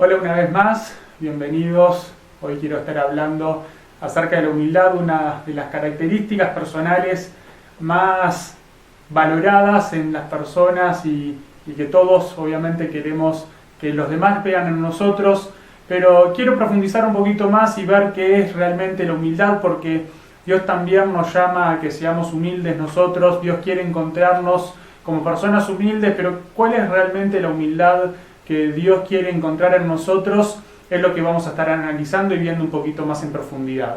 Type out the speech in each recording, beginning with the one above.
Hola una vez más, bienvenidos. Hoy quiero estar hablando acerca de la humildad, una de las características personales más valoradas en las personas y que todos obviamente queremos que los demás vean en nosotros, pero quiero profundizar un poquito más y ver qué es realmente la humildad, porque Dios también nos llama a que seamos humildes nosotros. Dios quiere encontrarnos como personas humildes, pero ¿cuál es realmente la humildad que Dios quiere encontrar en nosotros? Es lo que vamos a estar analizando y viendo un poquito más en profundidad.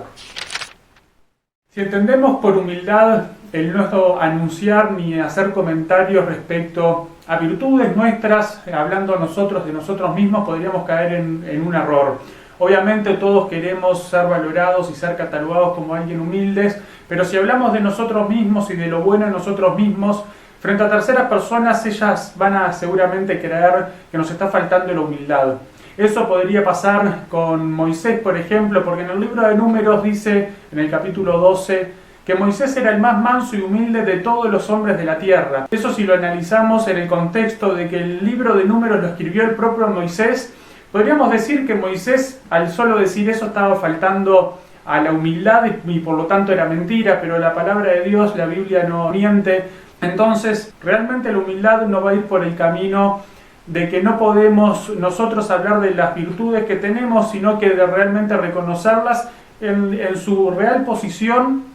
Si entendemos por humildad el no anunciar ni hacer comentarios respecto a virtudes nuestras, hablando nosotros de nosotros mismos, podríamos caer en un error. Obviamente todos queremos ser valorados y ser catalogados como alguien humildes, pero si hablamos de nosotros mismos y de lo bueno en nosotros mismos, frente a terceras personas, ellas van a seguramente creer que nos está faltando la humildad. Eso podría pasar con Moisés, por ejemplo, porque en el libro de Números dice, en el capítulo 12, que Moisés era el más manso y humilde de todos los hombres de la tierra. Eso, si lo analizamos en el contexto de que el libro de Números lo escribió el propio Moisés, podríamos decir que Moisés, al solo decir eso, estaba faltando a la humildad y por lo tanto era mentira, pero la palabra de Dios, la Biblia, no miente. Entonces, realmente la humildad no va a ir por el camino de que no podemos nosotros hablar de las virtudes que tenemos, sino que de realmente reconocerlas en su real posición,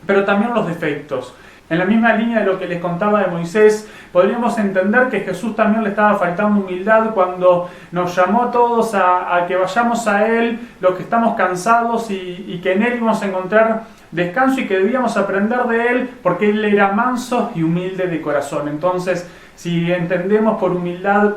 pero también los defectos. En la misma línea de lo que les contaba de Moisés, podríamos entender que Jesús también le estaba faltando humildad cuando nos llamó a todos a que vayamos a Él, los que estamos cansados, y que en Él íbamos a encontrar descanso y que debíamos aprender de Él porque Él era manso y humilde de corazón. Entonces, si entendemos por humildad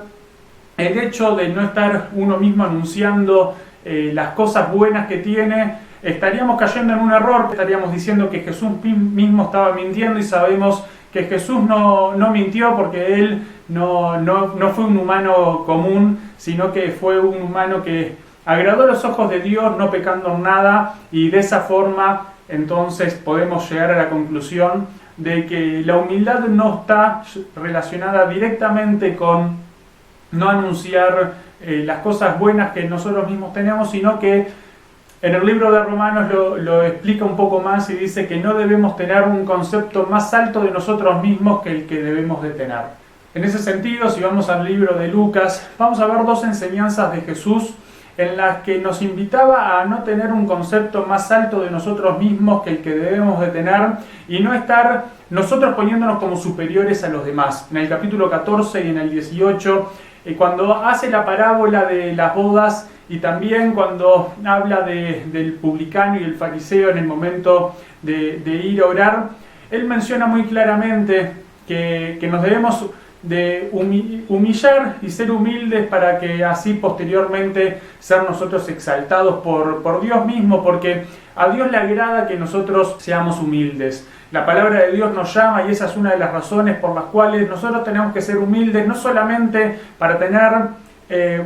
el hecho de no estar uno mismo anunciando las cosas buenas que tiene, estaríamos cayendo en un error. Estaríamos diciendo que Jesús mismo estaba mintiendo, y sabemos que Jesús no mintió, porque Él no fue un humano común, sino que fue un humano que agradó a los ojos de Dios, no pecando en nada, y de esa forma entonces podemos llegar a la conclusión de que la humildad no está relacionada directamente con no anunciar las cosas buenas que nosotros mismos tenemos, sino que en el libro de Romanos lo explica un poco más y dice que no debemos tener un concepto más alto de nosotros mismos que el que debemos de tener. En ese sentido, si vamos al libro de Lucas, vamos a ver dos enseñanzas de Jesús en las que nos invitaba a no tener un concepto más alto de nosotros mismos que el que debemos de tener, y no estar nosotros poniéndonos como superiores a los demás. En el capítulo 14 y en el 18, cuando hace la parábola de las bodas, y también cuando habla del publicano y el fariseo en el momento de ir a orar, él menciona muy claramente que nos debemos de humillar y ser humildes para que así posteriormente ser nosotros exaltados por Dios mismo, porque a Dios le agrada que nosotros seamos humildes. La palabra de Dios nos llama, y esa es una de las razones por las cuales nosotros tenemos que ser humildes, no solamente para tener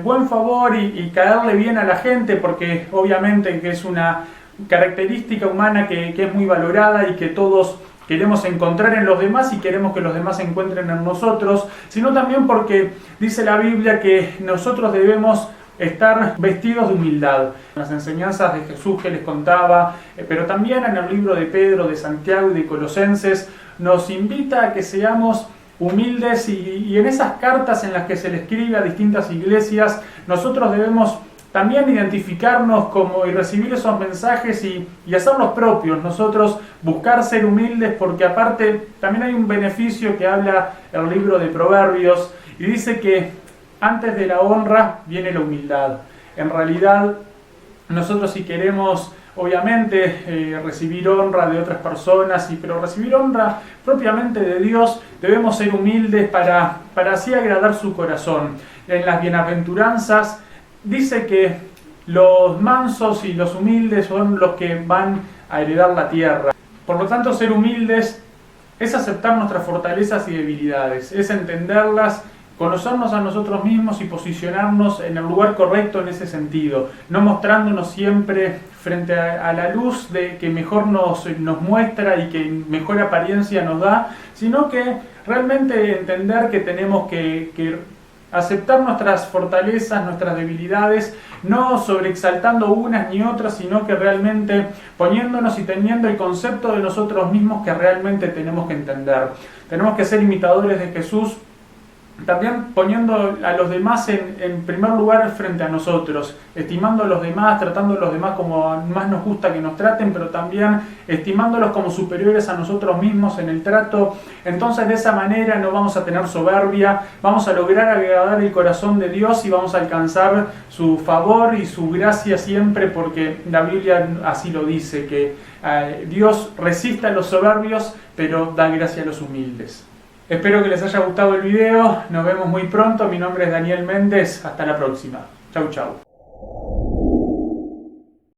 buen favor y caerle bien a la gente, porque obviamente que es una característica humana que es muy valorada y que todos queremos encontrar en los demás y queremos que los demás se encuentren en nosotros, sino también porque dice la Biblia que nosotros debemos estar vestidos de humildad. Las enseñanzas de Jesús que les contaba, pero también en el libro de Pedro, de Santiago y de Colosenses, nos invita a que seamos humildes, y en esas cartas en las que se le escribe a distintas iglesias, nosotros debemos también identificarnos y recibir esos mensajes y hacerlos propios. Nosotros buscar ser humildes, porque aparte también hay un beneficio que habla el libro de Proverbios, y dice que antes de la honra viene la humildad. En realidad, nosotros, si queremos obviamente recibir honra de otras personas, pero recibir honra propiamente de Dios, debemos ser humildes para así agradar su corazón. En las bienaventuranzas dice que los mansos y los humildes son los que van a heredar la tierra. Por lo tanto, ser humildes es aceptar nuestras fortalezas y debilidades, es entenderlas, conocernos a nosotros mismos y posicionarnos en el lugar correcto en ese sentido, no mostrándonos siempre frente a la luz de que mejor nos muestra y que mejor apariencia nos da, sino que realmente entender que tenemos que aceptar nuestras fortalezas, nuestras debilidades, no sobreexaltando unas ni otras, sino que realmente poniéndonos y teniendo el concepto de nosotros mismos que realmente tenemos que entender. Tenemos que ser imitadores de Jesús, también poniendo a los demás en primer lugar frente a nosotros, estimando a los demás, tratando a los demás como más nos gusta que nos traten, pero también estimándolos como superiores a nosotros mismos en el trato. Entonces de esa manera no vamos a tener soberbia, vamos a lograr agradar el corazón de Dios y vamos a alcanzar su favor y su gracia siempre, porque la Biblia así lo dice, que Dios resiste a los soberbios, pero da gracia a los humildes. Espero que les haya gustado el video, nos vemos muy pronto, mi nombre es Daniel Méndez, hasta la próxima. Chau chau.